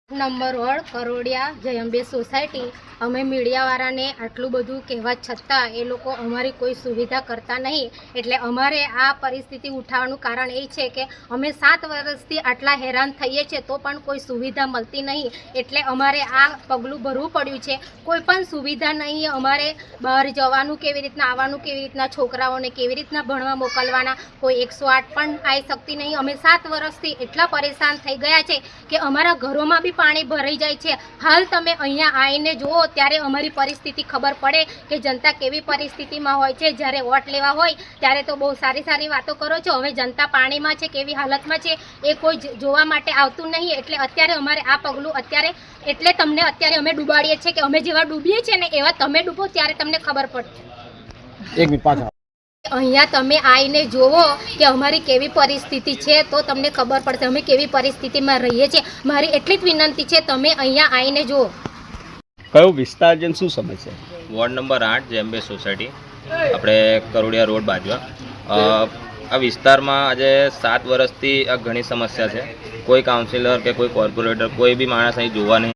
Number ward Karodiya Jay Ambe society અમે મીડિયાવાળાને આટલું બધું કહેવા છતાં એ લોકો અમારી કોઈ સુવિધા કરતા નહીં. એટલે અમારે આ પરિસ્થિતિ ઉઠાવવાનું કારણ એ છે કે અમે 7 વર્ષથી આટલા હેરાન થઈએ છીએ તો પણ કોઈ સુવિધા મળતી નહીં. એટલે અમારે આ પગલું ભરવું પડ્યું છે. કોઈ પણ સુવિધા નહીં. અમારે બહાર જવાનું કેવી રીતના, આવવાનું કેવી રીતના, છોકરાઓને કેવી રીતના ભણવા મોકલવાના, કોઈ 108 પણ આવી શકતી નહીં. અમે 7 વર્ષથી એટલા પરેશાન થઈ ગયા છે કે અમારા ઘરોમાં બી પાણી ભરાઈ જાય છે. હાલ તમે અહીંયા આવીને જુઓ ત્યારે અમારી પરિસ્થિતિ ખબર પડે કે જનતા કેવી પરિસ્થિતિમાં હોય છે. જ્યારે વોટ લેવા હોય ત્યારે તો બહુ સારી સારી વાતો કરો છો, હવે જનતા પાણીમાં છે, કેવી હાલતમાં છે એ કોઈ જોવા માટે આવતું નહીં. એટલે અત્યારે અમારે આ પગલું એટલે તમને અત્યારે અમે ડૂબાડીએ છીએ કે અમે જેવા ડૂબીએ છીએ ને એવા તમે ડૂબો ત્યારે તમને ખબર પડશે. એક મિનિટ પાછા અહીંયા તમે આવીને જોવો કે અમારી કેવી પરિસ્થિતિ છે તો તમને ખબર પડશે અમે કેવી પરિસ્થિતિમાં રહીએ છીએ. મારી એટલી જ વિનંતી છે, તમે અહીંયા આવીને જુઓ. કયો વિસ્તાર છે, શું સમસ્યા? વોર્ડ નંબર 8 જેમ્બે સોસાયટી, આપણે કરોડિયા રોડ બાજવા. આ વિસ્તારમાં આજે 7 વર્ષથી આ ઘણી સમસ્યા છે. કોઈ કાઉન્સિલર કે કોઈ કોર્પોરેટર કોઈ બી માણસ અહીં જોવા નહીં